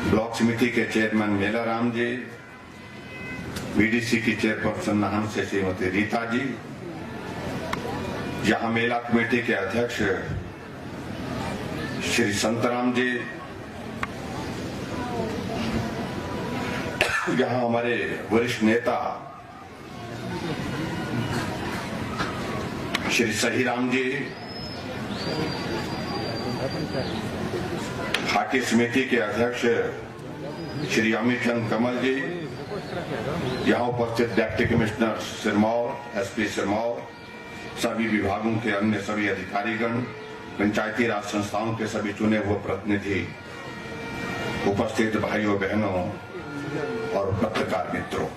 Block समिति के chairman Melaram जी, BDC की चेयरपर्सन नाहन से श्रीमती रीता जी, यहाँ मेला कमेटी के अध्यक्ष श्री संतराम जी, यहाँ हमारे वरिष्ठ नेता श्री सहीराम जी, हाकी समिति के अध्यक्ष श्री अमित चंद कमल जी, यहाँ उपस्थित deputy commissioner Sirmaur, SP Sirmaur, सभी विभागों के अन्य सभी अधिकारीगण, पंचायती राज संस्थाओं के सभी चुने हुए प्रतिनिधि, उपस्थित भाइयों बहनों और पत्रकार मित्रों,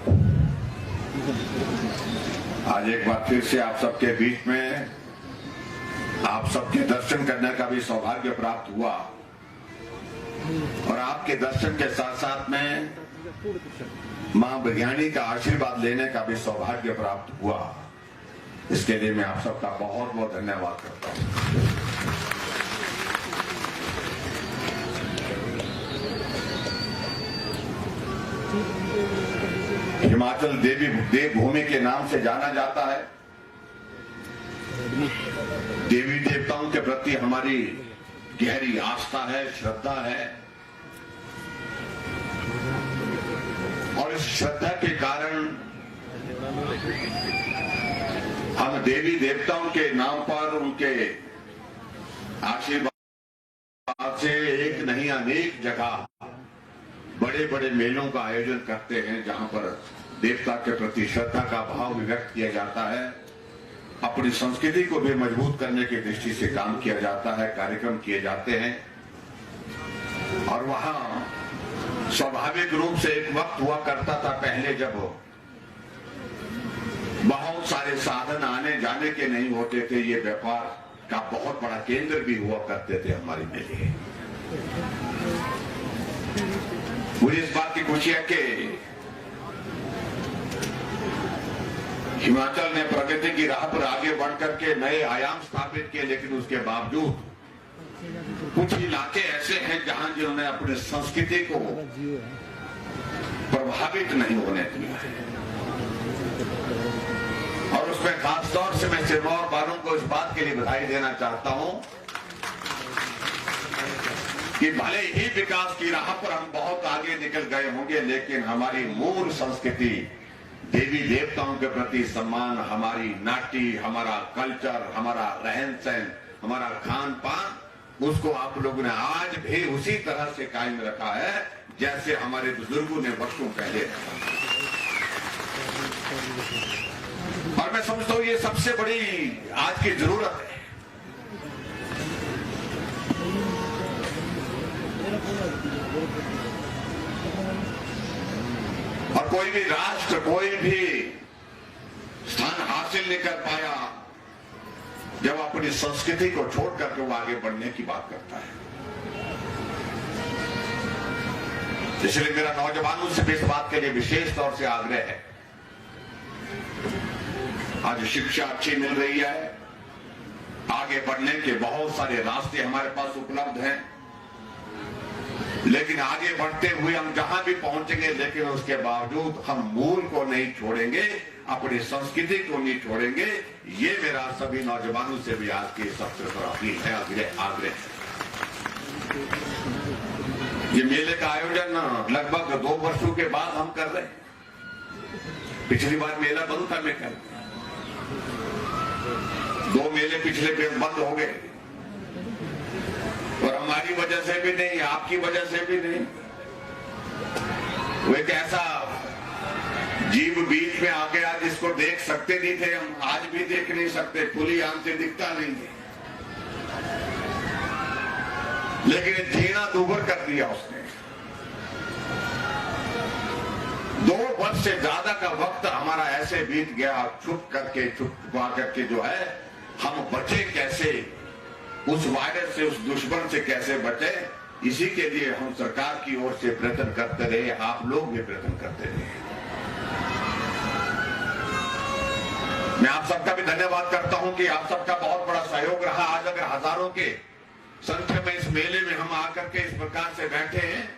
आज एक बार फिर से आप सबके बीच में आप सबके दर्शन करने का भी सौभाग्य प्राप्त हुआ और आपके दर्शन के साथ साथ में मां विज्ञानी का आशीर्वाद लेने का भी सौभाग्य प्राप्त हुआ। इसके लिए मैं आप सबका बहुत बहुत धन्यवाद करता हूं। हिमाचल देवभूमि के नाम से जाना जाता है। देवी देवताओं के प्रति हमारी गहरी आस्था है, श्रद्धा है और इस श्रद्धा के कारण हम देवी देवताओं के नाम पर उनके आशीर्वाद से एक नहीं अनेक जगह बड़े बड़े मेलों का आयोजन करते हैं, जहां पर देवता के प्रति श्रद्धा का भाव भी व्यक्त किया जाता है। अपनी संस्कृति को भी मजबूत करने की दृष्टि से काम किया जाता है, कार्यक्रम किए जाते हैं और वहां स्वाभाविक रूप से एक वक्त हुआ करता था पहले, जब बहुत सारे साधन आने जाने के नहीं होते थे। ये व्यापार का बहुत बड़ा केंद्र भी हुआ करते थे हमारे मेले। मुझे इस बात की खुशी है कि हिमाचल ने प्रगति की राह पर आगे बढ़ करके नए आयाम स्थापित किए, लेकिन उसके बावजूद कुछ इलाके ऐसे हैं जहां जिन्होंने अपनी संस्कृति को प्रभावित नहीं होने दिया है। और उसमें खास तौर से मैं सिरमौर वालों को इस बात के लिए बधाई देना चाहता हूं कि भले ही विकास की राह पर हम बहुत आगे निकल गए होंगे, लेकिन हमारी मूल संस्कृति, देवी देवताओं के प्रति सम्मान, हमारी नाटी, हमारा कल्चर, हमारा रहन सहन, हमारा खान पान, उसको आप लोगों ने आज भी उसी तरह से कायम रखा है जैसे हमारे बुजुर्गों ने वर्षों पहले रखा। और मैं समझता हूं ये सबसे बड़ी आज की जरूरत है। और कोई भी राष्ट्र कोई भी स्थान हासिल नहीं कर पाया जब अपनी संस्कृति को छोड़ करके वो आगे बढ़ने की बात करता है। इसलिए मेरा नौजवानों से भी इस बात के लिए विशेष तौर से आग्रह है। आज शिक्षा अच्छी मिल रही है, आगे बढ़ने के बहुत सारे रास्ते हमारे पास उपलब्ध हैं, लेकिन आगे बढ़ते हुए हम जहां भी पहुंचेंगे, लेकिन उसके बावजूद हम मूल को नहीं छोड़ेंगे, अपनी संस्कृति को नहीं छोड़ेंगे। ये मेरा सभी नौजवानों से भी आज के सत्र पर अपील है, आग्रह। ये मेले का आयोजन लगभग 2 वर्षों के बाद हम कर रहे हैं। पिछली बार मेला बंद था, मैं कर 2 मेले पिछले बंद हो गए और हमारी वजह से भी नहीं, आपकी वजह से भी नहीं। वो एक ऐसा जीव बीच में आ गया जिसको देख सकते नहीं थे हम, आज भी देख नहीं सकते, खुली आंख से दिखता नहीं है, लेकिन जीना दूभर कर दिया उसने। 2 वर्ष से ज्यादा का वक्त हमारा ऐसे बीत गया, छुपा करके जो है हम बचे कैसे, उस वायरस से, उस दुश्मन से कैसे बचे, इसी के लिए हम सरकार की ओर से प्रयत्न करते रहे, आप लोग भी प्रयत्न करते रहे। मैं आप सबका भी धन्यवाद करता हूं कि आप सबका बहुत बड़ा सहयोग रहा। आज अगर हजारों के संख्या में इस मेले में हम आकर के इस प्रकार से बैठे हैं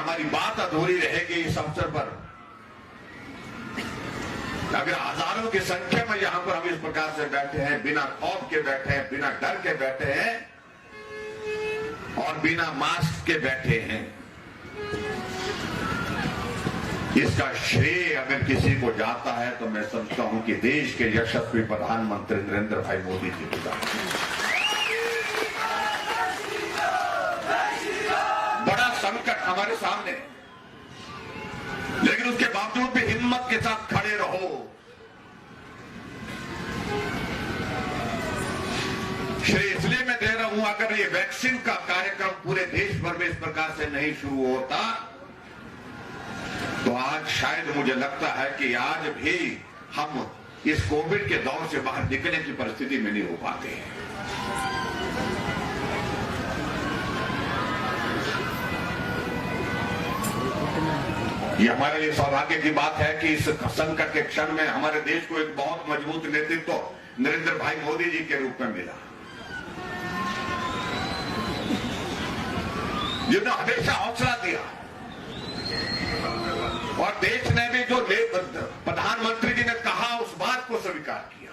हमारी बात अधूरी रहेगी इस अवसर पर अगर हजारों की संख्या में यहां पर हम इस प्रकार से बैठे हैं, बिना खौफ के बैठे हैं, बिना डर के बैठे हैं और बिना मास्क के बैठे हैं। इसका श्रेय अगर किसी को जाता है तो मैं समझता हूं कि देश के यशस्वी प्रधानमंत्री नरेंद्र भाई मोदी जी को जाता है। बड़ा संकट हमारे सामने, लेकिन उसके बावजूद भी हिम्मत के साथ खड़े रहो। श्रेय इसलिए मैं दे रहा हूं, अगर ये वैक्सीन का कार्यक्रम पूरे देश भर में इस प्रकार से नहीं शुरू होता तो आज शायद मुझे लगता है कि आज भी हम इस कोविड के दौर से बाहर निकलने की परिस्थिति में नहीं हो पाते हैं। ये हमारे लिए सौभाग्य की बात है कि इस संकट के क्षण में हमारे देश को एक बहुत मजबूत नेतृत्व नरेंद्र भाई मोदी जी के रूप में मिला, जिन्होंने हमेशा हौसला दिया और देश ने भी जो प्रधानमंत्री जी ने कहा उस बात को स्वीकार किया।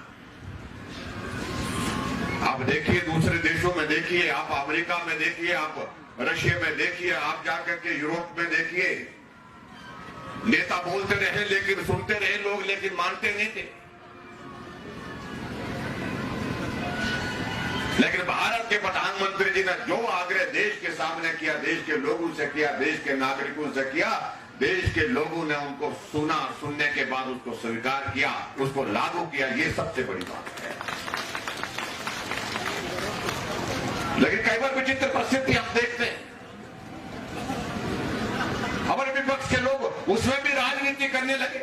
आप देखिए दूसरे देशों में, देखिए आप अमेरिका में, देखिए आप रशिया में, देखिए आप जाकर के यूरोप में देखिए, नेता बोलते रहे लेकिन सुनते रहे लोग, लेकिन मानते नहीं थे। लेकिन भारत के प्रधानमंत्री जी ने जो आग्रह देश के सामने किया, देश के लोगों से किया, देश के नागरिकों से किया, देश के लोगों ने उनको सुना, सुनने के बाद उसको स्वीकार किया, उसको लागू किया। ये सबसे बड़ी बात है। लेकिन कई बार विचित्र परिस्थिति हम देखते हैं, हमारे विपक्ष के लोग उसमें भी राजनीति करने लगे।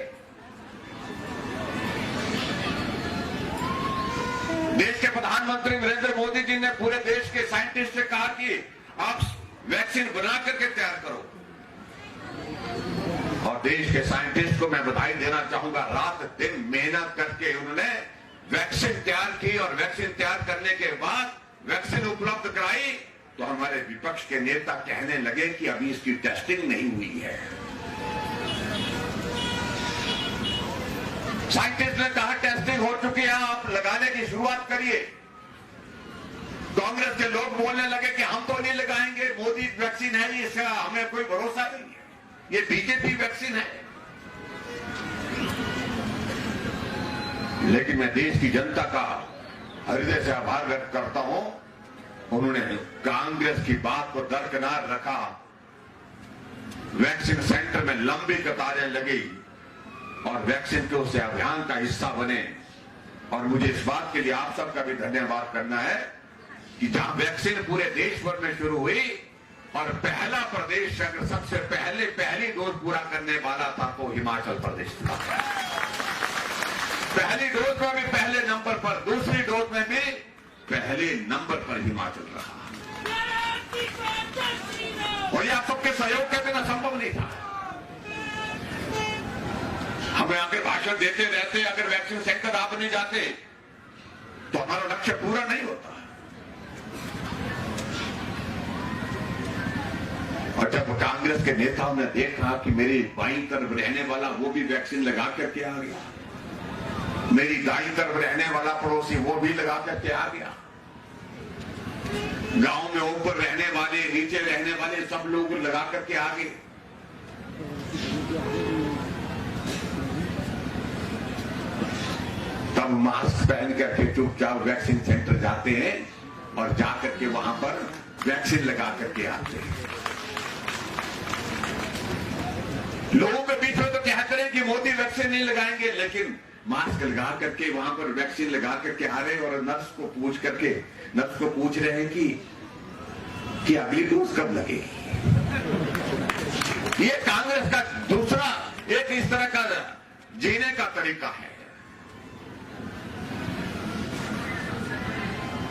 देश के प्रधानमंत्री नरेंद्र मोदी जी ने पूरे देश के साइंटिस्ट से कहा कि आप वैक्सीन बना करके तैयार करो, और देश के साइंटिस्ट को मैं बधाई देना चाहूंगा। रात दिन मेहनत करके उन्होंने वैक्सीन तैयार की और वैक्सीन तैयार करने के बाद वैक्सीन उपलब्ध कराई तो हमारे विपक्ष के नेता कहने लगे कि अभी इसकी टेस्टिंग नहीं हुई है। साइंटिस्ट ने कहा टेस्टिंग हो चुकी है, आप लगाने की शुरुआत करिए। कांग्रेस के लोग बोलने लगे कि हम तो नहीं लगाएंगे, मोदी वैक्सीन है, इसका हमें कोई भरोसा नहीं है, ये बीजेपी वैक्सीन है। लेकिन मैं देश की जनता का हृदय से आभार व्यक्त करता हूं, उन्होंने कांग्रेस की बात को दरकिनार रखा। वैक्सीन सेंटर में लंबी कतारें लगी और वैक्सीन के उस अभियान का हिस्सा बने। और मुझे इस बात के लिए आप सबका भी धन्यवाद करना है कि जहां वैक्सीन पूरे देश भर में शुरू हुई और पहला प्रदेश अगर सबसे पहली डोज पूरा करने वाला था तो हिमाचल प्रदेश था। पहली डोज में भी पहले नंबर पर, दूसरी डोज में भी पहले नंबर पर हिमाचल रहा। और ये आप सबके सहयोग के बिना संभव नहीं था। हमें आगे भाषण देते रहते, अगर वैक्सीन सेंटर आप नहीं जाते तो हमारा लक्ष्य पूरा नहीं होता। और जब कांग्रेस के नेताओं ने देखा कि मेरी बाईं तरफ रहने वाला वो भी वैक्सीन लगा करके आ गया, मेरी दाईं तरफ रहने वाला पड़ोसी वो भी लगा करके आ गया, गांव में ऊपर रहने वाले, नीचे रहने वाले सब लोग लगा करके आ गए, तब मास्क पहन करके चुपचाप वैक्सीन सेंटर जाते हैं और जाकर के वहां पर वैक्सीन लगा करके आते हैं। लोगों के बीच में तो कहते रहे कि मोदी वैक्सीन नहीं लगाएंगे, लेकिन मास्क लगा करके वहां पर वैक्सीन लगा करके आ रहे और नर्स को पूछ रहे हैं कि अगली डोज कब लगेगी। ये कांग्रेस का दूसरा एक इस तरह का जीने का तरीका है।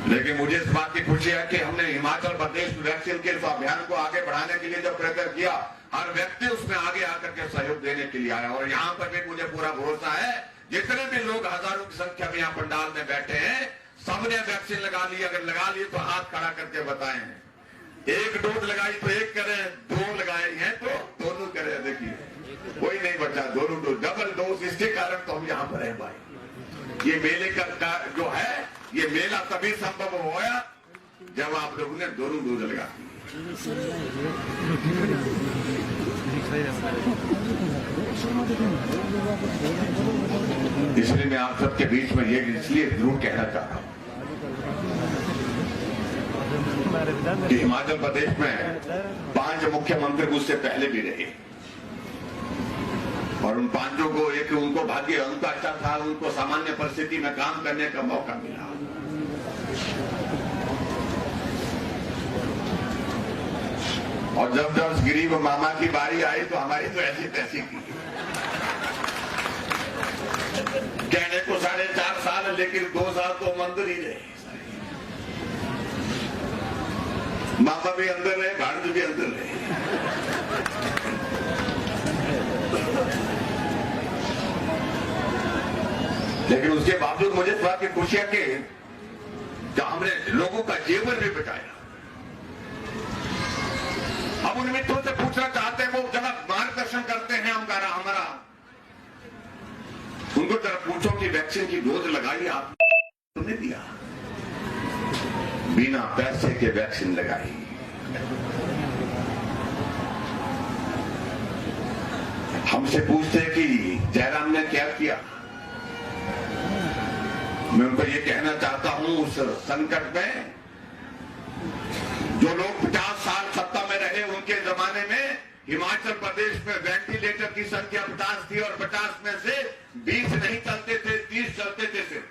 लेकिन मुझे इस बात की खुशी है कि हमने हिमाचल प्रदेश वैक्सीन के इस अभियान को आगे बढ़ाने के लिए जब प्रयत्न किया, हर व्यक्ति उसमें आगे आकर के सहयोग देने के लिए आया। और यहाँ पर भी मुझे पूरा भरोसा है, जितने भी लोग हजारों की संख्या में यहाँ पंडाल में बैठे हैं, सबने वैक्सीन लगा ली। अगर लगा ली तो हाथ खड़ा करके बताएं। एक डोज लगाई तो एक करें, दो लगाए हैं तो दोनों करें। देखिए कोई नहीं बचा, दोनों डोज, डबल डोज। इसके कारण तो हम यहाँ पर हैं भाई। ये मेले का जो है, ये मेला तभी संभव होया जब आप लोगों ने दोनों डोज लगा दी। इसलिए मैं आप सबके बीच में ये इसलिए जरूर कहना चाह रहा हूं कि हिमाचल प्रदेश में 5 मुख्यमंत्री मुझसे पहले भी रहे और उन 5 को एक उनको भाग्य उनका अच्छा था, उनको सामान्य परिस्थिति में काम करने का मौका मिला। और जब जब गरीब मामा की बारी आई तो हमारी तो ऐसी तैसी की। कहने को 4.5 साल, लेकिन 2 साल तो मंदिर ही रहे। मामा भी अंदर रहे, भांज भी अंदर रहे। लेकिन उसके बावजूद मुझे थोड़ा की खुशियां कि जब हमने लोगों का जीवन भी बचाया। अब उन मित्रों से पूछना चाहते हैं, वो जरा मार्गदर्शन करते हैं हमारा, उनको जरा पूछो कि वैक्सीन की डोज लगाई आपने दिया? बिना पैसे के वैक्सीन लगाई। हमसे पूछते हैं कि जयराम ने क्या किया। मैं उनको ये कहना चाहता हूं, उस संकट में जो लोग 50 साल सत्ता में रहे, उनके जमाने में हिमाचल प्रदेश में वेंटिलेटर की संख्या 50 थी और 50 में से 20 नहीं चलते थे, 30 चलते थे सिर्फ।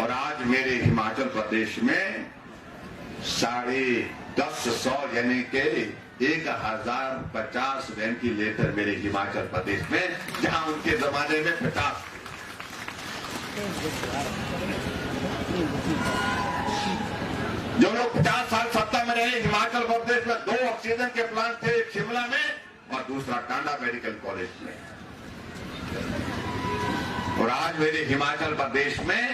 और आज मेरे हिमाचल प्रदेश में 1050 यानी के 1050 वेंटिलेटर मेरे हिमाचल प्रदेश में, जहां उनके जमाने में 50 थे। जो लोग 50 साल सत्ता में रहे, हिमाचल प्रदेश में 2 ऑक्सीजन के प्लांट थे, एक शिमला में और दूसरा टांडा मेडिकल कॉलेज में। और आज मेरे हिमाचल प्रदेश में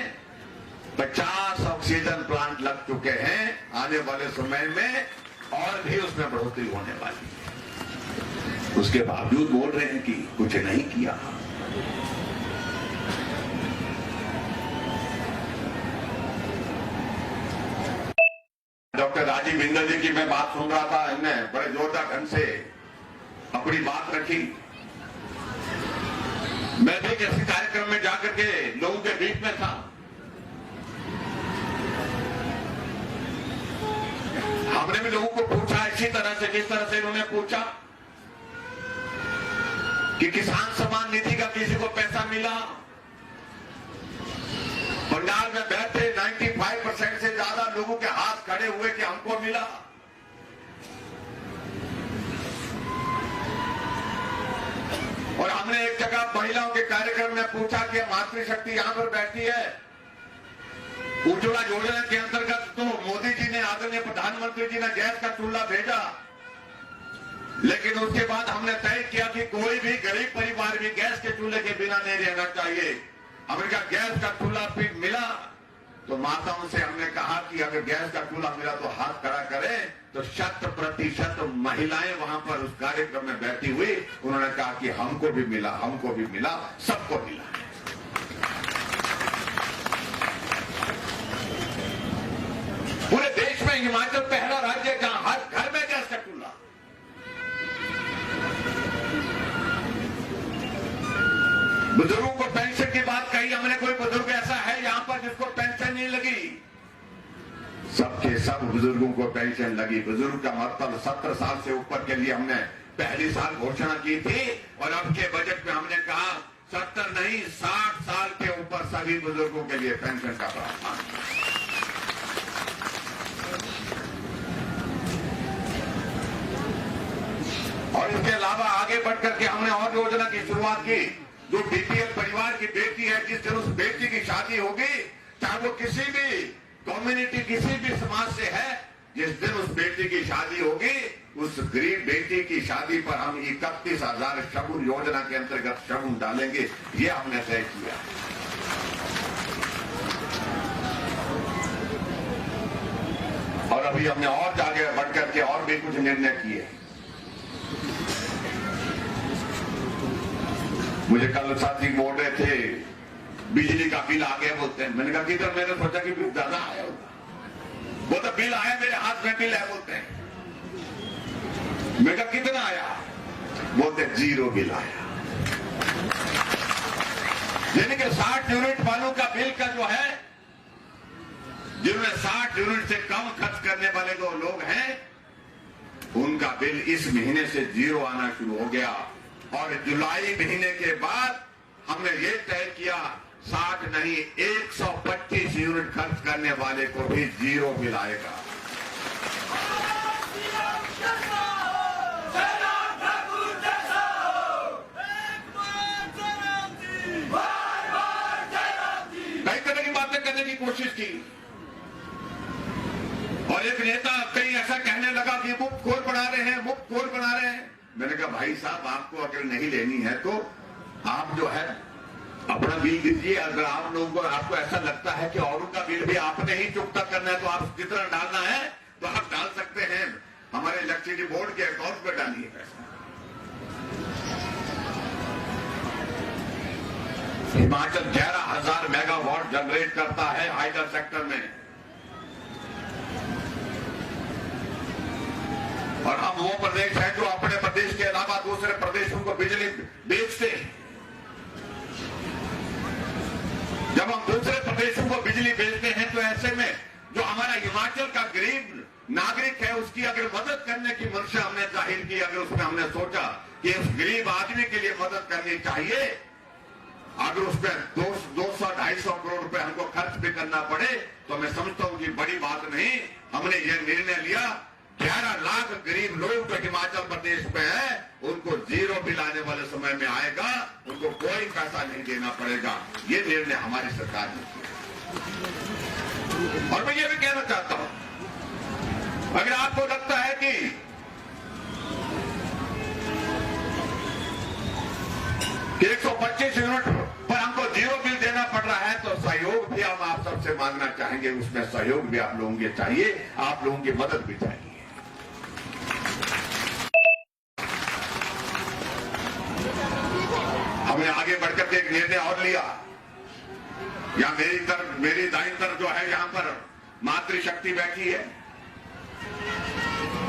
50 ऑक्सीजन प्लांट लग चुके हैं। आने वाले समय में और भी उसमें बढ़ोतरी होने वाली है। उसके बावजूद बोल रहे हैं कि कुछ नहीं किया। डॉक्टर राजीव बिंदल जी की मैं बात सुन रहा था, इनने बड़े जोरदार ढंग से अपनी बात रखी। मैं भी किसी कार्यक्रम में जाकर के लोगों के बीच में था। हमने भी लोगों को पूछा इसी तरह से, जिस तरह से इन्होंने पूछा कि किसान सम्मान निधि का किसी को पैसा मिला। पंडाल में बैठे 95% से ज्यादा लोगों के हाथ खड़े हुए कि हमको मिला। और हमने एक जगह महिलाओं के कार्यक्रम में पूछा कि मातृशक्ति यहां पर बैठी है, उज्ज्वला योजना के अंतर्गत तो मोदी जी ने, आदरणीय प्रधानमंत्री जी ने गैस का चूल्हा भेजा, लेकिन उसके बाद हमने तय किया कि कोई भी गरीब परिवार भी गैस के चूल्हे के बिना नहीं रहना चाहिए। अमेरिका गैस का चूल्हा फिर मिला तो माताओं से हमने कहा कि अगर गैस का चूल्हा मिला तो हाथ खड़ा करें। तो 100% महिलाएं वहां पर उस कार्यक्रम में बैठी हुई, उन्होंने कहा कि हमको भी मिला, हमको भी मिला, सबको मिला। पूरे देश में हिमाचल पहला राज्य है जहां हर घर में गैस का चूल्हा। बुजुर्गों को पेंशन की बात कही हमने, कोई बुजुर्ग ऐसा है यहां पर जिसको पेंशन नहीं लगी? सबके सब बुजुर्गों को पेंशन लगी। बुजुर्ग का मतलब 70 साल से ऊपर के लिए हमने पहली साल घोषणा की थी और अब के बजट में हमने कहा 70 नहीं 60 साल के ऊपर सभी बुजुर्गों के लिए पेंशन का प्रावधान। और इसके अलावा आगे बढ़कर के हमने और योजना की शुरुआत की। जो बीपीएल परिवार की बेटी है, जिस दिन उस बेटी की शादी होगी, चाहे वो किसी भी कम्युनिटी, किसी भी समाज से है, जिस दिन उस बेटी की शादी होगी, उस गरीब बेटी की शादी पर हम 31,000 शगुन योजना के अंतर्गत शगुन डालेंगे। ये हमने तय किया। और अभी हमने और आगे बढ़ करके और भी कुछ निर्णय किए। मुझे कल साथी बोल रहे थे बिजली का बिल आ गया बोलते हैं। मैंने कहा किधर? मैंने सोचा कि बिल ज्यादा आया होगा। वो तो बिल आया, मेरे हाथ में बिल है बोलते हैं। मैंने कहा कितना आया? बोलते 0 बिल आया। यानी कि 60 यूनिट वालों का बिल का जो है, जिनमें 60 यूनिट से कम खर्च करने वाले जो लोग हैं, उनका बिल इस महीने से 0 आना शुरू हो गया। और जुलाई महीने के बाद हमने ये तय किया 60 नहीं 125 यूनिट खर्च करने वाले को भी 0 बिल आएगा। कई तरह की बातें करने की कोशिश की और एक नेता कहीं ऐसा कहने लगा कि मुफ्त खोर बना रहे हैं, मुफ्त खोर बना रहे हैं। मैंने कहा भाई साहब, आपको अगर नहीं लेनी है तो आप जो है अपना बिल दीजिए। अगर आप लोगों को आपको ऐसा लगता है कि औरों का बिल भी आपने ही चुकता करना है तो आप कितना डालना है तो आप डाल सकते हैं। हमारे इलेक्ट्रिसिटी बोर्ड के अकाउंट पे डालिए पैसा। हिमाचल 11,000 मेगावाट जनरेट करता है हाइडल सेक्टर में, और हम वो प्रदेश है जो अपने प्रदेश के अलावा दूसरे प्रदेशों को बिजली बेचते हैं। जब हम दूसरे प्रदेशों को बिजली बेचते हैं तो ऐसे में जो हमारा हिमाचल का गरीब नागरिक है उसकी अगर मदद करने की मंशा हमने जाहिर की, अगर उसमें हमने सोचा कि उस गरीब आदमी के लिए मदद करनी चाहिए, अगर उस पर 200-250 करोड़ रुपए हमको खर्च भी करना पड़े तो मैं समझता हूं कि बड़ी बात नहीं। हमने ये निर्णय लिया 11 लाख गरीब लोग जो हिमाचल प्रदेश में है उनको 0 बिल आने वाले समय में आएगा, उनको कोई पैसा नहीं देना पड़ेगा। ये निर्णय हमारी सरकार ने किया। और मैं ये भी कहना चाहता हूं, अगर आपको लगता है कि 125 यूनिट पर हमको 0 बिल देना पड़ रहा है तो सहयोग भी हम आप सबसे मांगना चाहेंगे। उसमें सहयोग भी आप लोगों के चाहिए, आप लोगों की मदद भी चाहिए। हमने आगे बढ़कर के एक निर्णय और लिया। यहां मेरी दाईं तरफ जो है यहां पर मातृशक्ति बैठी है,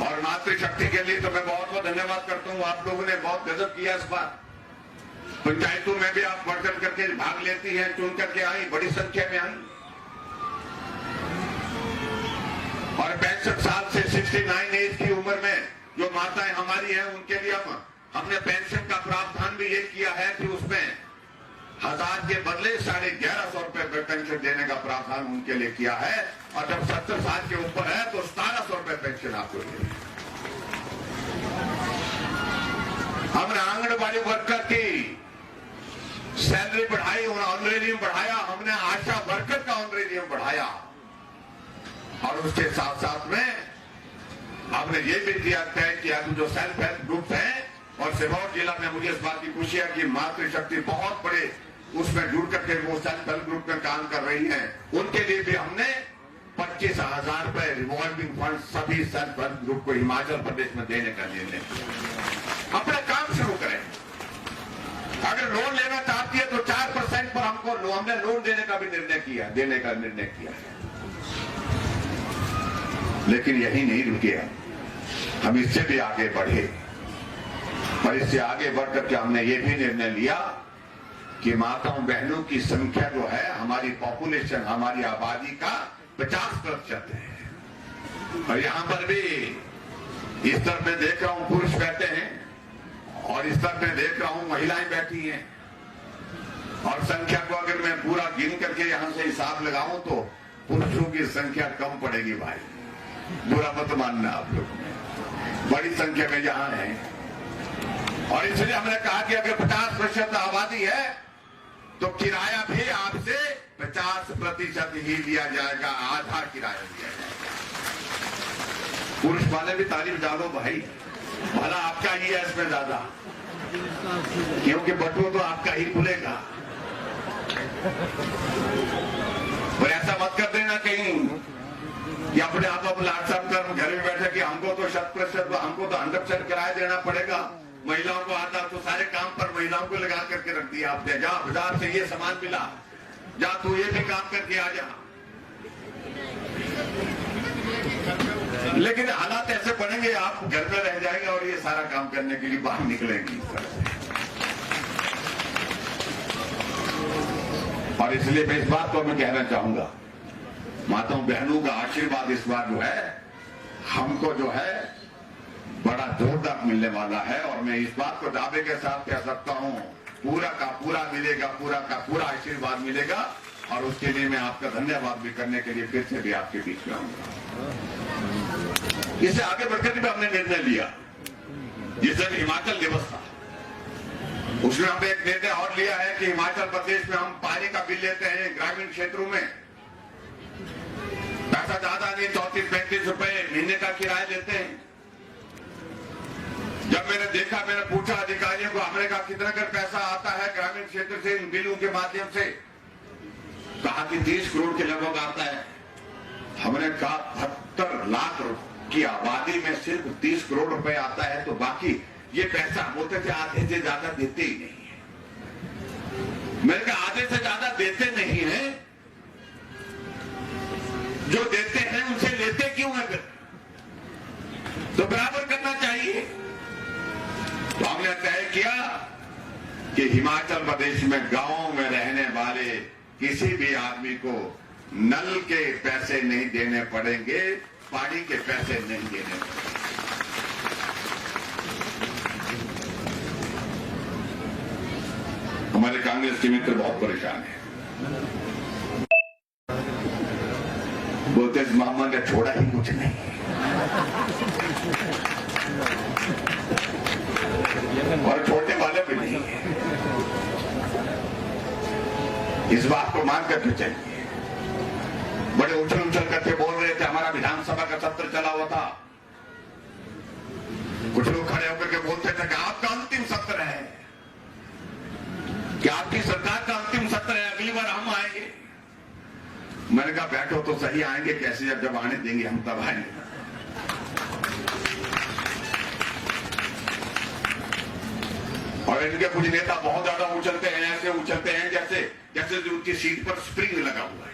और मातृशक्ति के लिए तो मैं बहुत बहुत धन्यवाद करता हूं। आप लोगों ने बहुत गजब किया इस बार। पंचायतों में भी आप बढ़ करके भाग लेती हैं, चुन करके आई, बड़ी संख्या में आई। और 65 साल से 69 एज की उम्र में जो माताएं हमारी हैं उनके लिए हमने पेंशन का प्रावधान भी ये किया है कि उसमें 1000 के बदले 1150 रुपए पेंशन देने का प्रावधान उनके लिए किया है। और जब 70 साल के ऊपर है तो 1700 रुपए पेंशन आपको मिलेगी। हमने आंगनबाड़ी वर्कर की सैलरी बढ़ाई, ऑनरेरियम बढ़ाया, हमने आशा वर्कर का ऑनरेरियम बढ़ाया, और उसके साथ साथ में हमने ये भी किया तय किया कि जो सेल्फ हेल्प ग्रुप हैं, और सिरमौर जिला में मुझे इस बात की खुशी है कि मातृशक्ति बहुत बड़े उसमें जुड़ करके वो सेल्फ हेल्प ग्रुप में काम कर रही हैं, उनके लिए भी हमने 25,000 रुपए रिवॉल्विंग फंड सभी सेल्फ हेल्प ग्रुप को हिमाचल प्रदेश में देने का निर्णय किया। अपना काम शुरू करें। अगर लोन लेना चाहती है तो 4% पर हमने लोन देने का भी निर्णय किया। लेकिन यही नहीं रुके, हम इससे भी आगे बढ़े, और इससे आगे बढ़ करके हमने ये भी निर्णय लिया कि माताओं बहनों की संख्या जो है, हमारी पॉपुलेशन, हमारी आबादी का 50% है। और यहां पर भी इस तरफ में देख रहा हूं पुरुष बैठे हैं, और इस तरफ में देख रहा हूं महिलाएं बैठी हैं, और संख्या को अगर मैं पूरा गिन करके यहां से हिसाब लगाऊं तो पुरुषों की संख्या कम पड़ेगी। भाई बुरा मत मानना आप लोग, बड़ी संख्या में यहां है। और इसलिए हमने कहा कि अगर 50% आबादी है तो किराया भी आपसे 50% ही लिया जाएगा, आधा किराया दिया जाएगा। पुरुष वाले भी तारीफ डालो भाई, भला आपका ही है इसमें ज्यादा, क्योंकि बटुआ तो आपका ही खुलेगा। और ऐसा मत कर देना कहीं या अपने आप व्हाट्सएप कर घर में बैठे कि हमको तो 100%, हमको तो 100% किराया देना पड़ेगा, महिलाओं को आता तो सारे काम पर महिलाओं को लगा करके रख दिया आपने। जा बाजार से ये सामान मिला, जा तू ये भी काम करके आ जा। लेकिन हालात ऐसे पड़ेंगे, आप घर में रह जाएंगे और ये सारा काम करने के लिए बाहर निकलेंगे। और इसलिए मैं इस बात को मैं कहना चाहूंगा, माताओं बहनों का आशीर्वाद इस बार जो है हमको जो है बड़ा जोरदार मिलने वाला है। और मैं इस बात को दावे के साथ कह सकता हूं, पूरा का पूरा मिलेगा, पूरा का पूरा आशीर्वाद मिलेगा। और उसके लिए मैं आपका धन्यवाद भी करने के लिए फिर से भी आपके बीच में आऊंगा। इससे आगे बढ़कर भी हमने निर्णय लिया, जिस दिन हिमाचल दिवस था उसमें हमने एक निर्णय और लिया है कि हिमाचल प्रदेश में हम पानी का बिल लेते हैं ग्रामीण क्षेत्रों में, पैसा ज्यादा नहीं, 34-35 रुपए महीने का किराया लेते हैं। जब मैंने देखा, मैंने पूछा अधिकारियों को, हमने कहा कितना कर पैसा आता है ग्रामीण क्षेत्र से इन बिलों के माध्यम से? कहा कि 30 करोड़ के लगभग आता है। हमने कहा 72 लाख की आबादी में सिर्फ 30 करोड़ रुपए आता है, तो बाकी ये पैसा होते थे आधे से ज्यादा देते ही नहीं है। मैंने कहा आधे से ज्यादा देते नहीं है, जो देते हैं उनसे लेते क्यों है? फिर तो बराबर करना चाहिए। तो हमने तय किया कि हिमाचल प्रदेश में गांवों में रहने वाले किसी भी आदमी को नल के पैसे नहीं देने पड़ेंगे, पानी के पैसे नहीं देने पड़ेंगे। हमारे कांग्रेस के मित्र बहुत परेशान हैं, बोलते इस मोहम्मद ने छोड़ा ही कुछ नहीं। और छोड़ने वाले भी नहीं है। इस बात को मान करके चलिए। बड़े उछल उछल करके बोल रहे थे, हमारा विधानसभा का सत्र चला हुआ था, कुछ लोग खड़े होकर के बोलते थे कि आपका अंतिम सत्र है, कि आपकी सरकार का अंतिम सत्र है, अगली बार हम आएंगे। मैंने कहा बैठो तो सही, आएंगे कैसे? जब आने देंगे हम तब आएंगे। और इनके कुछ नेता बहुत ज्यादा उछलते हैं, ऐसे उछलते हैं जैसे जैसे उनकी सीट पर स्प्रिंग लगा हुआ है।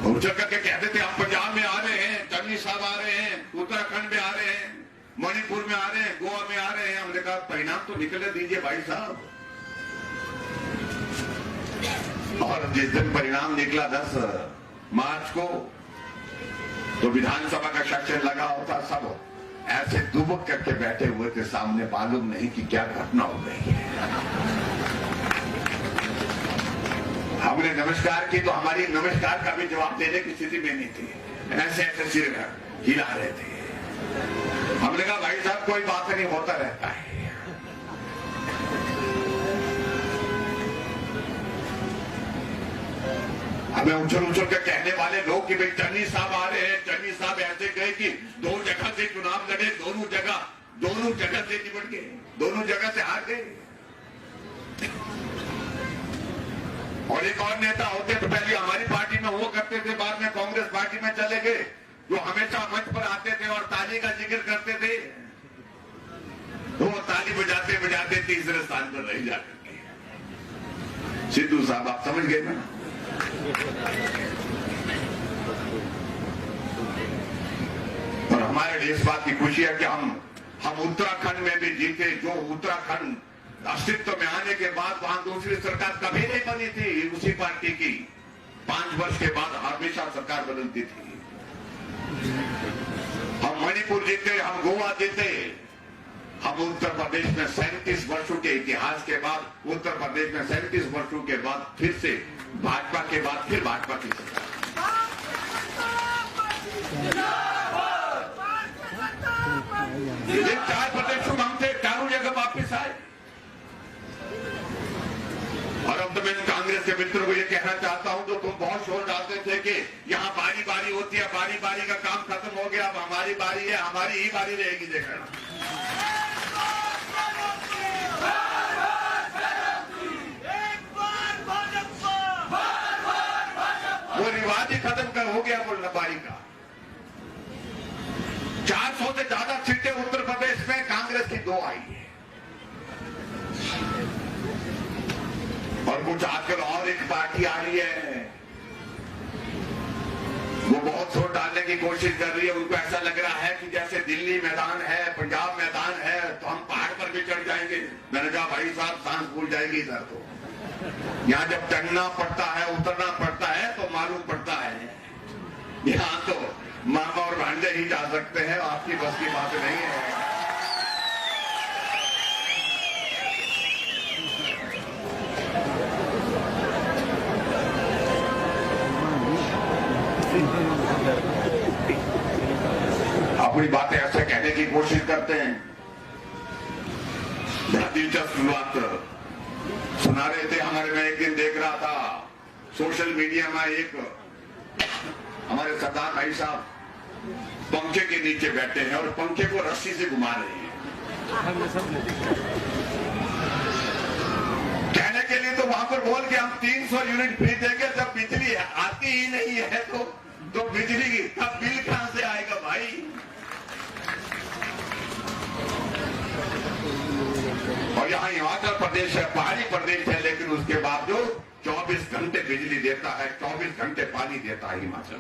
उछल करके कहते थे हम पंजाब में आ रहे हैं, चन्नी साहब आ रहे हैं, उत्तराखंड में आ रहे हैं, मणिपुर में आ रहे हैं, गोवा में आ रहे हैं। हमने कहा परिणाम तो निकले दीजिए भाई साहब। और जिस दिन परिणाम निकला 10 मार्च को, तो विधानसभा का सेक्शन लगा होता, सब ऐसे दुबक करके बैठे हुए थे सामने, मालूम नहीं कि क्या घटना हो गई है। हमने नमस्कार की तो हमारी नमस्कार का भी जवाब देने की स्थिति में नहीं थी, ऐसे ऐसे सिर हिला रहे थे। हमने कहा भाई साहब कोई बात नहीं, होता रहता है। हमें उछल उछल के कहने वाले लोग कि भाई चन्नी साहब आ रहे हैं, चन्नी साहब ऐसे गए कि 2 जगह से चुनाव लड़े, दोनों जगह से निपट गए, दोनों जगह से हार गए। और एक और नेता होते तो पहले हमारी पार्टी में हुआ करते थे, बाद में कांग्रेस पार्टी में चले गए, जो हमेशा मंच पर आते थे और ताली का जिक्र करते थे। वो ताली बजाते बजाते तीसरे स्थान पर रह जाते थे। सिद्धू साहब आप समझ गए ना? और हमारे लिए इस बात की खुशी है कि हम उत्तराखंड में भी जीते, जो उत्तराखंड अस्तित्व में आने के बाद वहां दूसरी सरकार कभी नहीं बनी थी उसी पार्टी की। 5 वर्ष के बाद हमेशा सरकार बदलती थी। हम मणिपुर जीते, हम गोवा जीते, हम उत्तर प्रदेश में 37 वर्षों के इतिहास के बाद, उत्तर प्रदेश में 37 वर्षों के बाद फिर से भाजपा के बाद फिर भाजपा की सरकार। ये 4 प्रदेशों में हम थे, चारों जगह वापिस आए। और अब तो मैं कांग्रेस के मित्रों को ये कहना चाहता हूं, तो तुम बहुत शोर डालते थे कि यहाँ बारी बारी होती है, बारी बारी का काम खत्म हो गया, अब हमारी बारी है, हमारी ही बारी रहेगी। देखना ही खत्म हो गया वो लंबाई का। 400 से ज्यादा सीटें उत्तर प्रदेश में कांग्रेस की 2 आई है। और कुछ आजकल और एक पार्टी आ रही है, वो बहुत वोट डालने की कोशिश कर रही है। उनको ऐसा लग रहा है कि जैसे दिल्ली मैदान है, पंजाब मैदान है, तो हम पहाड़ पर भी चढ़ जाएंगे। मैंने कहा भाई साहब सांस भूल जाएगी इधर, तो यहाँ जब चढ़ना पड़ता है, उतरना पड़ता है तो मालूम पड़ता है। यहाँ तो मामा और भांजे ही जा सकते हैं, आपकी बस की बात नहीं है। अपनी बातें ऐसे कहने की कोशिश करते हैं। बड़ा दिलचस्प बात सुना रहे थे हमारे, मैं एक दिन देख रहा था सोशल मीडिया में, एक हमारे सरदार भाई साहब पंखे के नीचे बैठे हैं और पंखे को रस्सी से घुमा रहे हैं। कहने के लिए तो वहां पर बोल के हम 300 यूनिट फ्री देंगे, जब बिजली आती ही नहीं है तो बिजली का बिल कहां से आएगा भाई। और यहाँ हिमाचल प्रदेश है, पहाड़ी प्रदेश है, लेकिन उसके बावजूद 24 घंटे बिजली देता है, 24 घंटे पानी देता है हिमाचल।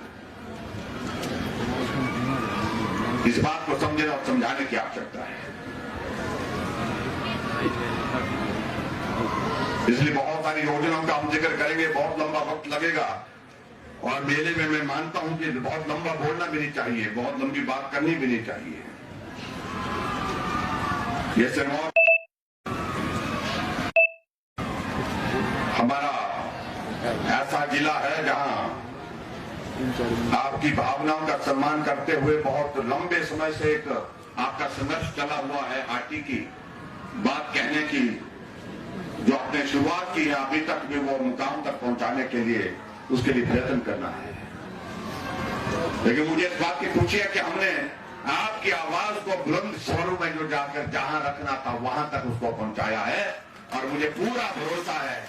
इस बात को समझने और समझाने की आवश्यकता है। इसलिए बहुत सारी योजनाओं का हम जिक्र करेंगे, बहुत लंबा वक्त लगेगा। और मेले में मैं मानता हूं कि बहुत लंबा बोलना भी नहीं चाहिए, बहुत लंबी बात करनी भी नहीं चाहिए। ये सिरमौर हमारा ऐसा जिला है जहां आपकी भावनाओं का सम्मान करते हुए बहुत लंबे समय से एक आपका संघर्ष चला हुआ है। हाटी की बात कहने की जो आपने शुरुआत की है, अभी तक भी वो मुकाम तक पहुंचाने के लिए उसके लिए प्रयत्न करना है। लेकिन मुझे इस बात की खुशी है कि हमने आपकी आवाज को बुलंद स्वरों में जो जाकर जहां रखना था वहां तक उसको पहुंचाया है। और मुझे पूरा भरोसा है,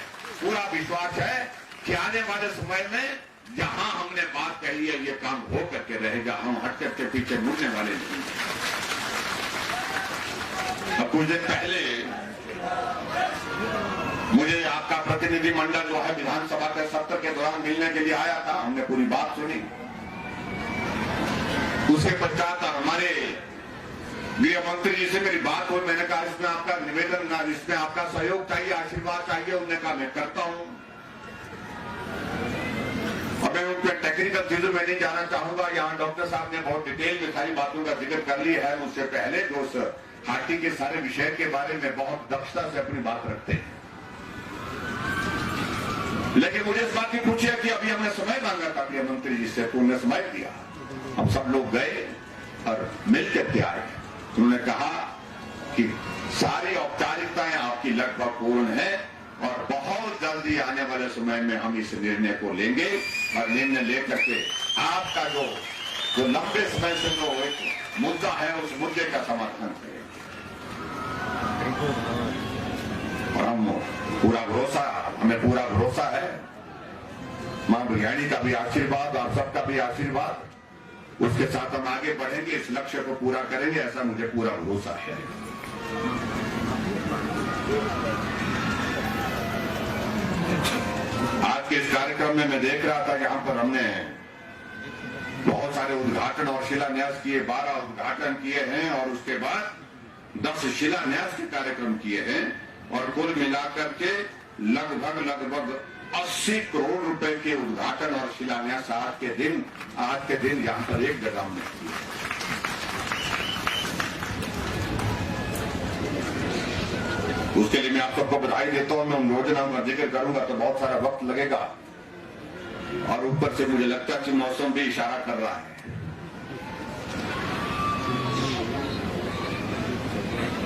पूरा विश्वास है कि आने वाले समय में जहां हमने बात कही है ये काम हो करके रहेगा। हम हट करके पीछे मुड़ने वाले नहीं। अब कुछ दिन पहले मुझे आपका प्रतिनिधिमंडल जो है विधानसभा के सत्र के दौरान मिलने के लिए आया था। हमने पूरी बात सुनी। उसके पश्चात हमारे गृह मंत्री जी से मेरी बात हुई। मैंने कहा इसमें आपका निवेदन, इसमें आपका सहयोग चाहिए, आशीर्वाद चाहिए। उन्होंने कहा मैं करता हूं। और मैं उनके टेक्निकल चीजों में नहीं जाना चाहूंगा। यहाँ डॉक्टर साहब ने बहुत डिटेल में सारी बातों का जिक्र कर लिया है। मुझसे पहले जो उस हाटी के सारे विषय के बारे में बहुत दक्षता से अपनी बात रखते हैं। लेकिन मुझे इस बात की पूछी है कि अभी हमने समय मांगा था गृह मंत्री जी से, तो उन्होंने समय दिया। हम सब लोग गए और मिलकर के आए। उन्होंने कहा कि सारी औपचारिकताएं आपकी लगभग पूर्ण है और बहुत जल्दी आने वाले समय में हम इस निर्णय को लेंगे और निर्णय लेकर के आपका जो लंबे समय से जो एक मुद्दा है उस मुद्दे का समाधान करेंगे। और हमें पूरा भरोसा है, मां बिरयानी का भी आशीर्वाद और सबका भी आशीर्वाद, उसके साथ हम आगे बढ़ेंगे, इस लक्ष्य को पूरा करेंगे, ऐसा मुझे पूरा भरोसा है। आज के इस कार्यक्रम में मैं देख रहा था, यहाँ पर हमने बहुत सारे उद्घाटन और शिलान्यास किए, 12 उद्घाटन किए हैं और उसके बाद 10 शिलान्यास के कार्यक्रम किए हैं और कुल मिलाकर के लगभग 80 करोड़ रुपए के उद्घाटन और शिलान्यास आज के दिन यहां पर एक जगह में किए। उसके लिए मैं आप सबको बधाई देता हूं। मैं उन योजनाओं का जिक्र करूंगा तो बहुत सारा वक्त लगेगा और ऊपर से मुझे लगता है कि मौसम भी इशारा कर रहा है।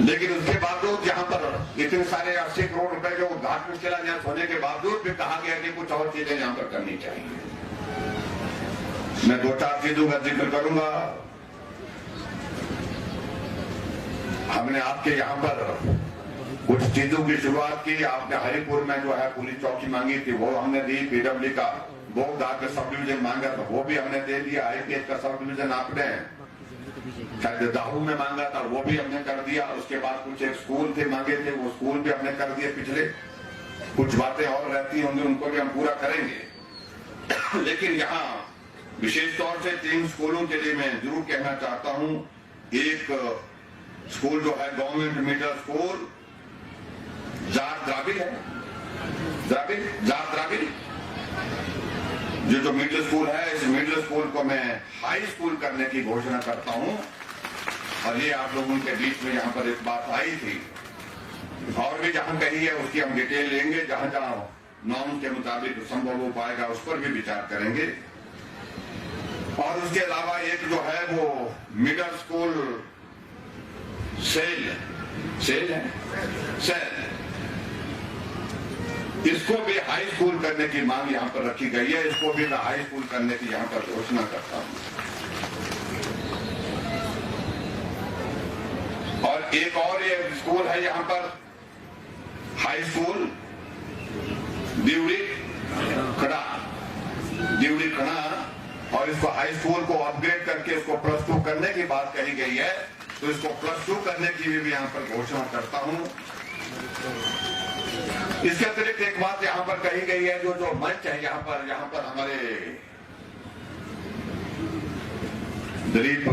लेकिन उसके बावजूद यहाँ पर इतने सारे 80 करोड़ रुपए के उद्घाटन शिलान्यास होने के बावजूद भी कहा गया कि कुछ और चीजें यहाँ पर करनी चाहिए। मैं 2-4 चीजों का जिक्र करूंगा। हमने आपके यहाँ पर कुछ चीजों की शुरुआत की। आपने हरिपुर में जो है पुलिस चौकी मांगी थी, वो हमने दी। पीडब्ल्यू का बोगदार का सब डिवीजन मांगा था, वो भी हमने दे दिया। IPH का सब डिवीजन आपने शायद दाहू में मांगा था, वो भी हमने कर दिया। उसके बाद कुछ एक स्कूल थे मांगे थे, वो स्कूल भी हमने कर दिए पिछले। कुछ बातें और रहती होंगी, उनको भी हम पूरा करेंगे। लेकिन यहाँ विशेष तौर से 3 स्कूलों के लिए मैं जरूर कहना चाहता हूँ। एक स्कूल जो है government middle school Jat Dravid है, जाट द्राविड, जो मिडिल स्कूल है, इस मिडिल स्कूल को मैं हाई स्कूल करने की घोषणा करता हूं। और ये आप लोगों के बीच में यहाँ पर एक बात आई थी, और भी जहां कही है उसकी हम डिटेल लेंगे। जहां जहां नॉर्म के मुताबिक संभव हो पाएगा उस पर भी विचार करेंगे। और उसके अलावा एक जो है वो मिडिल स्कूल सेल है, इसको भी हाई स्कूल करने की मांग यहाँ पर रखी गई है। इसको भी मैं हाई स्कूल करने की यहाँ पर घोषणा करता हूँ। और एक और ये स्कूल है यहाँ पर हाई स्कूल दिवड़ी खड़ा, और इसको हाई स्कूल को अपग्रेड करके इसको +2 करने की बात कही गई है। तो इसको +2 करने की भी यहाँ पर घोषणा करता हूँ। इसके अतिरिक्त एक बात यहाँ पर कही गई है, जो मंच है यहाँ पर हमारे दिलीप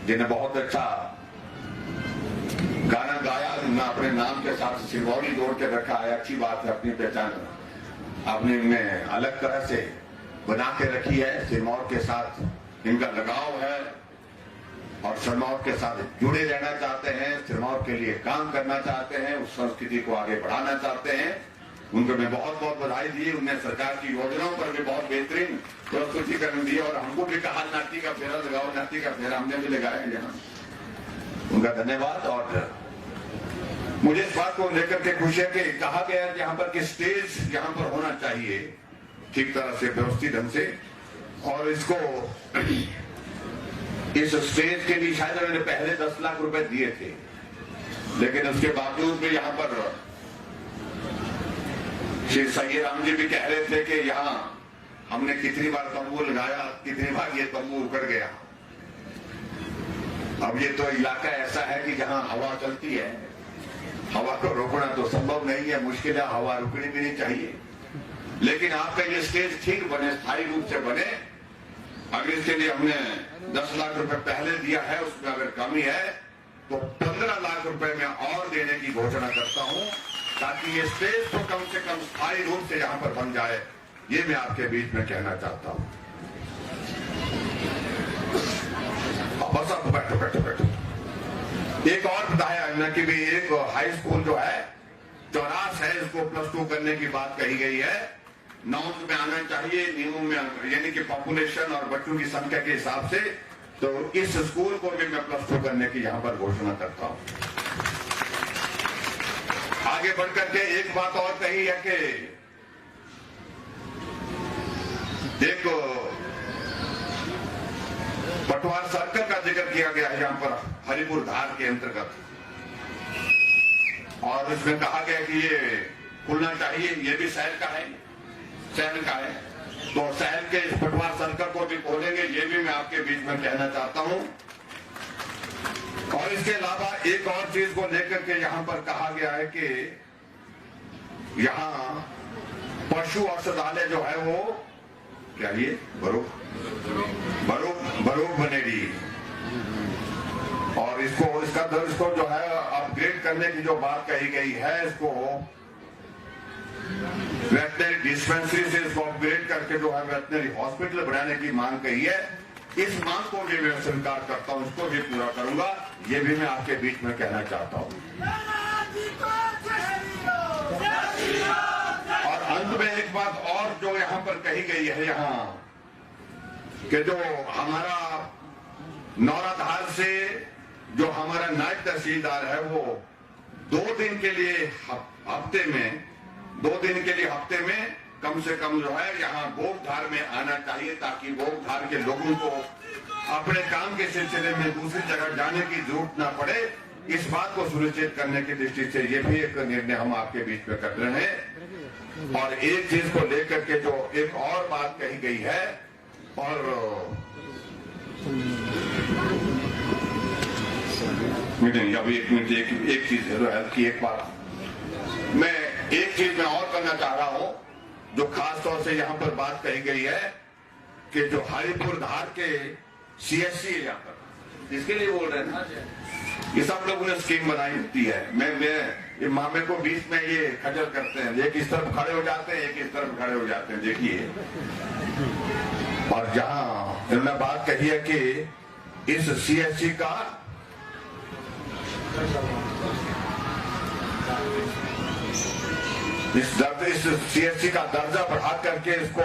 जी ने बहुत अच्छा गाना गाया, अपने नाम के साथ सिंबॉली जोड़ के रखा है। अच्छी बात है, अपनी पहचान आपने इनमें अलग तरह से बना के रखी है। सिरमौर के साथ इनका लगाव है और सिरमौर के साथ जुड़े रहना चाहते हैं, सिरमौर के लिए काम करना चाहते हैं, उस संस्कृति को आगे बढ़ाना चाहते हैं। उनको मैं बहुत बहुत बधाई दी। उन्हें सरकार की योजनाओं पर भी बहुत बेहतरीन प्रस्तुतिकरण दिया और हमको भी कहा नाटी का फेरा लगाओ, नाटी का फेरा हमने भी लगाया यहाँ। उनका धन्यवाद। और मुझे इस बात को लेकर के खुशी है कि कहा गया है यहाँ पर कि स्टेज यहाँ पर होना चाहिए ठीक तरह से, व्यवस्थित ढंग से। और इसको इस स्टेज के लिए शायद मैंने पहले 10 लाख रुपए दिए थे, लेकिन उसके बावजूद भी यहाँ पर श्री सैयद राम जी भी कह रहे थे कि यहाँ हमने कितनी बार तंबू लगाया, कितनी बार ये तंबू उखड़ गया। अब ये तो इलाका ऐसा है कि जहाँ हवा चलती है, हवा को रोकना तो संभव नहीं है, मुश्किल है, हवा रुकनी भी नहीं चाहिए। लेकिन आपका ये स्टेज ठीक बने, स्थायी रूप से बने, अगर इसके लिए हमने 10 लाख रुपए पहले दिया है, उसमें अगर कमी है तो 15 लाख रुपए में और देने की घोषणा करता हूं, ताकि ये स्टेज तो कम से कम स्थायी रूप से यहां पर बन जाए। ये मैं आपके बीच में कहना चाहता हूं। बस अब बैठो। एक और बताया हमने कि भी एक हाई स्कूल जो है चौरास है, इसको +2 करने की बात कही गई है। 9 में आना चाहिए नियमों में, यानी कि पॉपुलेशन और बच्चों की संख्या के हिसाब से। तो इस स्कूल को भी मैं +2 करने की यहां पर घोषणा करता हूं। आगे बढ़कर के एक बात और कही है कि एक पटवार सर्कल का जिक्र किया गया है यहाँ पर हरिपुर धार के अंतर्गत, और इसमें कहा गया कि ये खुलना चाहिए। ये भी शहर का है, तो शहर के इस पटवार सर्कल को भी खोलेंगे, ये भी मैं आपके बीच में कहना चाहता हूं। और इसके अलावा एक और चीज को लेकर के यहाँ पर कहा गया है कि यहाँ पशु औषधालय जो है वो क्या ये बरूक बनेगी, और इसको जो है अपग्रेड करने की जो बात कही गई है, इसको वेटनरी डिस्पेंसरी से इसको अपग्रेड करके जो है वेटनरी हॉस्पिटल बनाने की मांग कही है। इस मांग को भी मैं स्वीकार करता हूं, इसको भी पूरा करूंगा। ये भी मैं आपके बीच में कहना चाहता हूं। और अंत में एक बात और जो यहाँ पर कही गई है, यहाँ कि जो हमारा नौराधार से जो हमारा नायब तहसीलदार है वो 2 दिन के लिए हफ्ते में कम से कम जो है यहाँ बोगधार में आना चाहिए, ताकि बोगधार के लोगों को अपने काम के सिलसिले में दूसरी जगह जाने की जरूरत ना पड़े इस बात को सुनिश्चित करने की दृष्टि से ये भी एक निर्णय हम आपके बीच में कर रहे हैं। और एक चीज को लेकर के जो एक और बात कही गई है, और अभी एक मिनट, एक चीज है हेल्थ की, एक बात एक चीज मैं और करना चाह रहा हूं, जो खास तौर से यहां पर बात कही गई है कि जो हरिपुर धार के CSC है यहाँ पर, इसके लिए बोल रहे हैं ना, ये सब लोगों ने स्कीम बनाई होती है। मैं ये मामे को बीच में ये खजल करते हैं, एक इस तरफ खड़े हो जाते हैं, एक इस तरफ खड़े हो जाते हैं, देखिए। और जहां इन्होंने बात कही है कि इस CSC का इस CSC का दर्जा बढ़ा करके इसको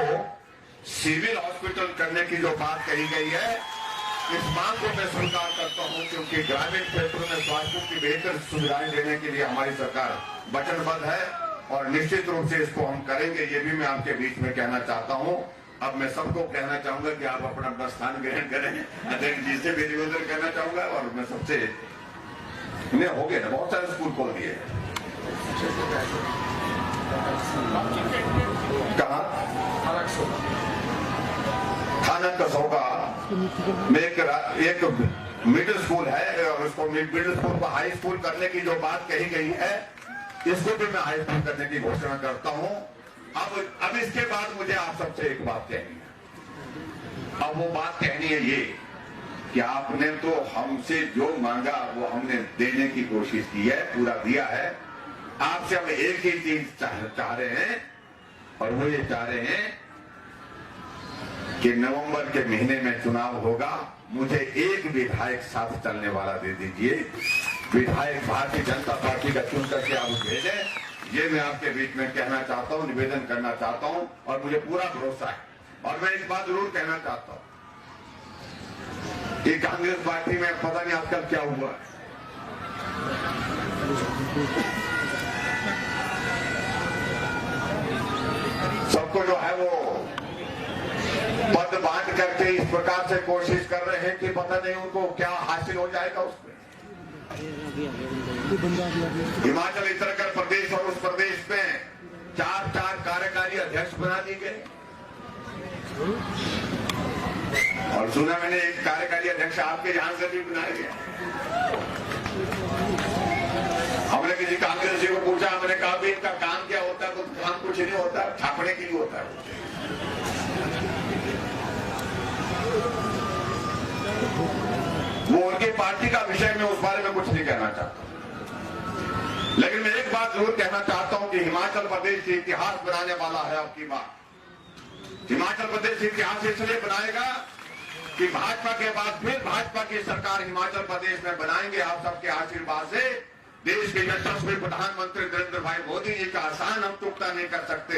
सिविल हॉस्पिटल करने की जो बात कही गई है, इस मांग को मैं स्वीकार करता हूं, क्योंकि ग्रामीण क्षेत्रों में स्वास्थ्य की बेहतर सुविधाएं देने के लिए हमारी सरकार वचनबद्ध है और निश्चित रूप से इसको हम करेंगे। ये भी मैं आपके बीच में कहना चाहता हूं। अब मैं सबको कहना चाहूंगा कि आप अपना अपना स्थान ग्रहण करें। अध्यक्ष जी से भी निवेदन करना चाहूंगा, और मैं सबसे हो गया ना, बहुत सारे स्कूल खोल दिए। कहा थाना कसौगा में एक मिडिल स्कूल है, और उसको मिडिल स्कूल को हाई स्कूल करने की जो बात कही गई है, इसको भी मैं हाई स्कूल करने की घोषणा करता हूं। अब इसके बाद मुझे आप सबसे एक बात कहनी है। अब वो बात कहनी है ये कि आपने तो हमसे जो मांगा वो हमने देने की कोशिश की है, पूरा दिया है। आपसे हम एक ही चीज चाह रहे हैं, और वो ये चाह रहे हैं कि नवंबर के महीने में चुनाव होगा, मुझे एक विधायक साथ चलने वाला दे दीजिए। विधायक भारतीय जनता पार्टी का चुन करके आप भेजें। ये मैं आपके बीच में कहना चाहता हूं, निवेदन करना चाहता हूं, और मुझे पूरा भरोसा है। और मैं एक बात जरूर कहना चाहता हूं कि कांग्रेस पार्टी में पता नहीं आजकल क्या हुआ है, सबको जो है वो पद बांट करके इस प्रकार से कोशिश कर रहे हैं कि पता नहीं उनको क्या हासिल हो जाएगा उसमें। हिमाचल, उत्तराखंड प्रदेश और उस प्रदेश में 4 कार्यकारी अध्यक्ष बना दिए गए, और सुना मैंने एक कार्यकारी अध्यक्ष आपके यहां से भी बनाया गया। हमने किसी कांग्रेस जी को पूछा, हमने कहा भी इनका काम क्या होता है, तो काम कुछ नहीं होता, छापने के लिए होता है। वो उनकी पार्टी का विषय में उस बारे में कुछ नहीं कहना चाहता, लेकिन मैं एक बात जरूर कहना चाहता हूं कि हिमाचल प्रदेश इतिहास बनाने वाला है। आपकी बात, हिमाचल प्रदेश इतिहास इसलिए बनाएगा कि भाजपा के बाद फिर भाजपा की सरकार हिमाचल प्रदेश में बनाएंगे। आप सबके आशीर्वाद से देश के यशस्वी प्रधानमंत्री नरेंद्र भाई मोदी जी का आसान हम चुकता नहीं कर सकते।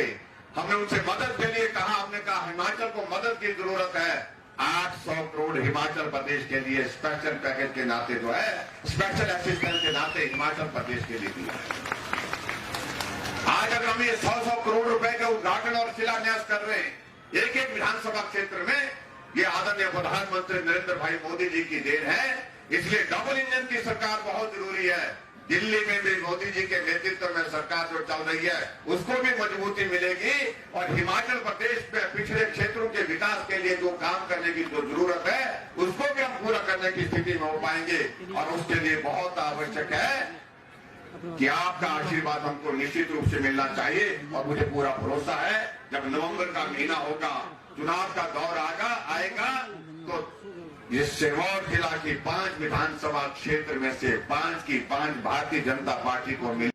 हमने उनसे मदद के लिए कहा, हमने कहा हिमाचल को मदद की जरूरत है। 800 करोड़ हिमाचल प्रदेश के लिए स्पेशल पैकेज के नाते जो है, स्पेशल असिस्टेंस के नाते हिमाचल प्रदेश के लिए दिया। आज अगर हम ये 100 करोड़ रुपए के उद्घाटन और शिलान्यास कर रहे हैं एक एक विधानसभा क्षेत्र में, ये आदरणीय प्रधानमंत्री नरेंद्र भाई मोदी जी की देन है। इसलिए डबल इंजन की सरकार बहुत जरूरी है। दिल्ली में भी मोदी जी के नेतृत्व में सरकार जो चल रही है उसको भी मजबूती मिलेगी, और हिमाचल प्रदेश में पिछड़े क्षेत्रों के विकास के लिए जो काम करने की जो जरूरत है उसको भी हम पूरा करने की स्थिति में हो पाएंगे। और उसके लिए बहुत आवश्यक है कि आपका आशीर्वाद हमको निश्चित रूप से मिलना चाहिए। और मुझे पूरा भरोसा है जब नवंबर का महीना होगा, चुनाव का दौर आएगा तो इस सिरमौर जिला की 5 विधानसभा क्षेत्र में से 5 की 5 भारतीय जनता पार्टी को मिल